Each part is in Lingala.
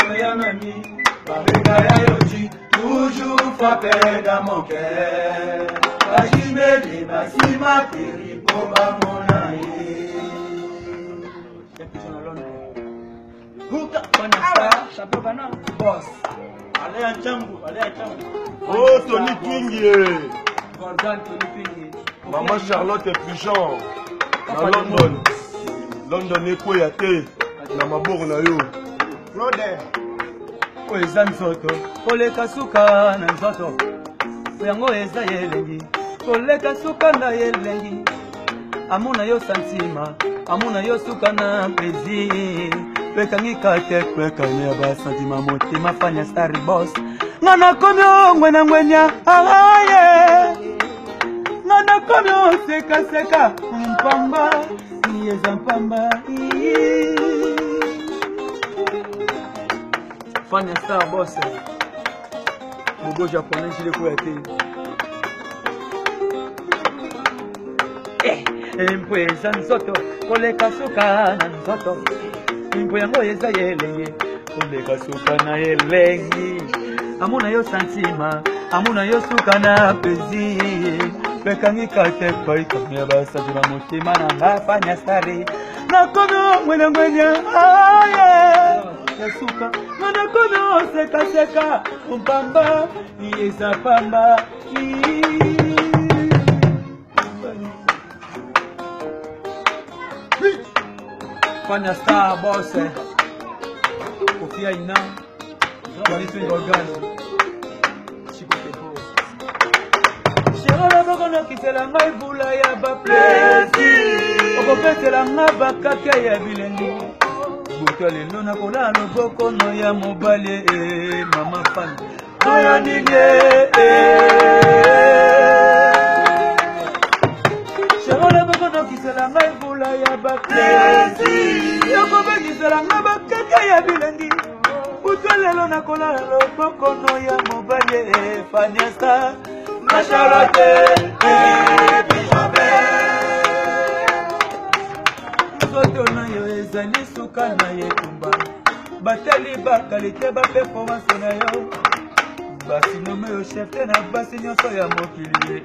meilleur ami. Babegaya Yoji, toujours frappé dans mon cœur. Bajimeli, Basima, Piri, Boba, mon ami. Huka, Banasta, Chapeau Bana, Boss. Allez à Tchambou, allez à Tchambou. Oh, Tony King. Gordon, Tony King. Maman Charlotte est plus genre. Dans London. London est quoi yate. Na maboko na yo. Brother. Ko eza nzoto. Koleka suka na nzoto. Yango eza yelengi. Koleka suka na yelengi. Amuna yo santima. Amuna yo suka na plaisir. Pekangi kate kwekanya ba santima motima fanya star boss. Ngana komyo ngwena ngwenya. Aye. Ngana komyo seka seka. Mpamba. Yeza mpamba. Fanya star boss. Mugo japonais jile kuyate. Mpweza nzoto. Koleka suka na nzoto. Mpwe yango yeza yelengi. Koleka suka na yelengi. Amuna yo santima. Amuna yo suka na plaisir. Pekangi kate kwa ikamia basa jima mutima na ngafanya stari. Nakono mwena mwenya. Aye. Yasuka. Nakono seka seka. Mpamba. Yeza pamba. Fanya star boss. Kofia ina. Walitu ingorgani. Chiko tepo. Shirona bokono kisela ngai vula ya ba plaisir. Okopetela nga bakaka ya bilengi. Buto lelo na kola loboko no ya mobale mama fan. Oya nige. Shirona bokono kisela ngai vula ya ba plaisir. Okopetela nga bakaka ya bilengi. Buto lelo na kola loboko no ya mobale Fanya Star. Ma Charlotte, Bijobe. Soto na yo ezali suka na yetumba. Batali bakalite ba performance na yo. Basi nome yo chef te na basi nyonso ya mokili.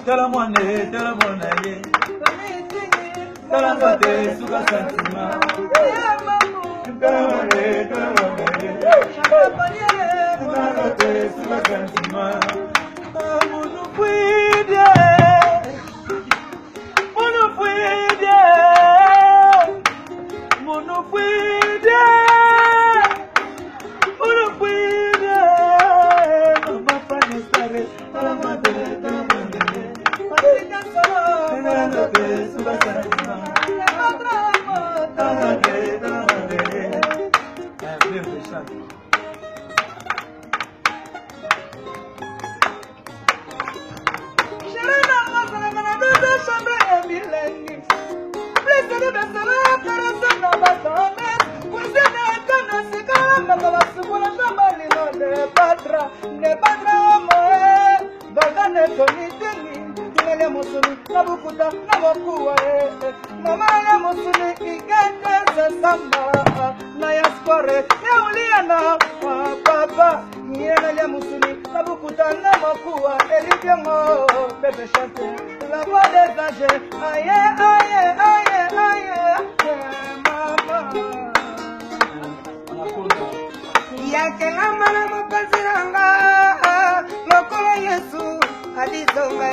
Tala mwana ye. Tala nzote suka santima. Tala mwana ye. Tala nzote suka santima. La voix des âgés, aïe, aïe, aïe, aïe, maman. Yakela mana mokaziranga, lokola Yesu, adizonga.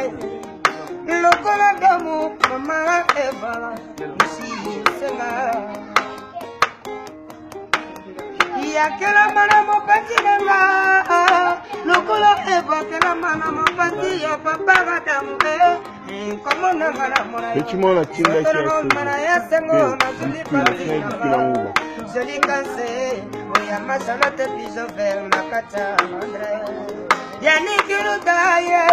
Lokola damu, mama Eva, usi senga. Yakela mana mokaziranga, lokola Eva, kela mana mokaziranga, papa gadamu. Et moi la tinda qui Joli cansé, oya masalote piso vers la kata André. Yani kirudaye,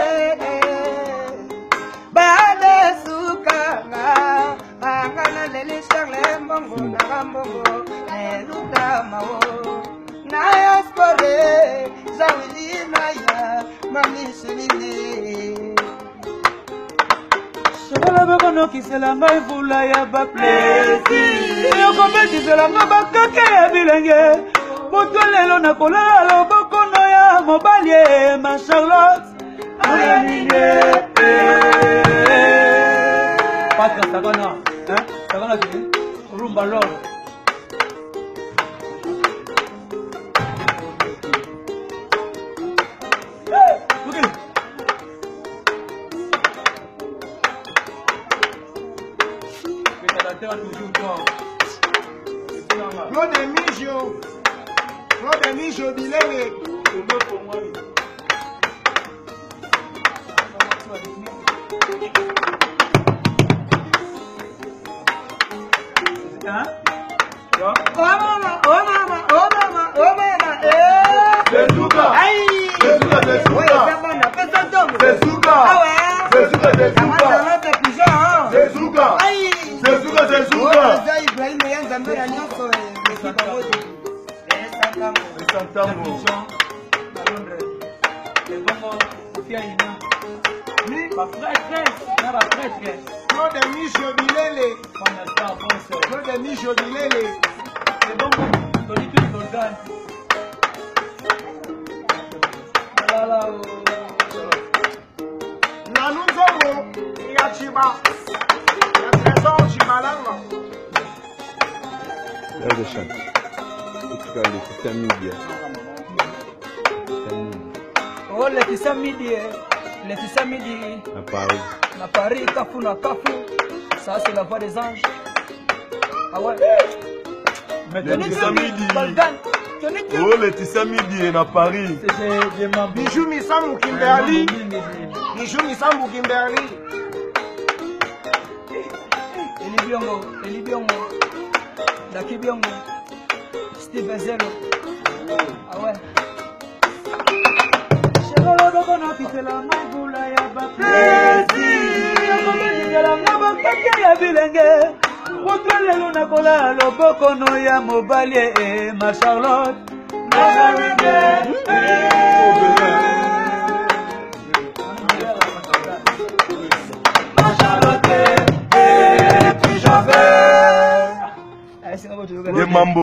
bale sukanga, angana leli shangle mbongo na mbongo, eluda mao. Naya spore, zawili naya, mami sunine. Shala bokono kisela ngai vula ya ba plaisir. Yoko betisela nga bakaka ya bilenge. Poto lelo na kolala loboko no ya mobali ma Charlotte. Patra Sagana, hein? Sagana qui rumba lor. Claude Mijo Bilele. Claude Mijo Bilele. Claude Mijo Bilele. Nanunzomo ya Chiba. Ya Trésor Chibalanga. Hadi şan. Utkali Media. Oh, Laetitia Media. Laetitia Media. À Paris. À Paris, Kafou na Kafou. Ça, c'est la voix des anges. Ah ouais. Laetitia Media. Oh, Laetitia Media na Paris. Bijou Misambu Kimberly. Bijou Misambu Kimberly. Eli Biongo. Daki Biongo. Steve Zero. Ah ouais. Chegolo dogo na kitela magula ya bapesi. Yala ngaba kake ya bilenge. Poto lelo na kola loboko no ya mobali ma Charlotte. Des mambo.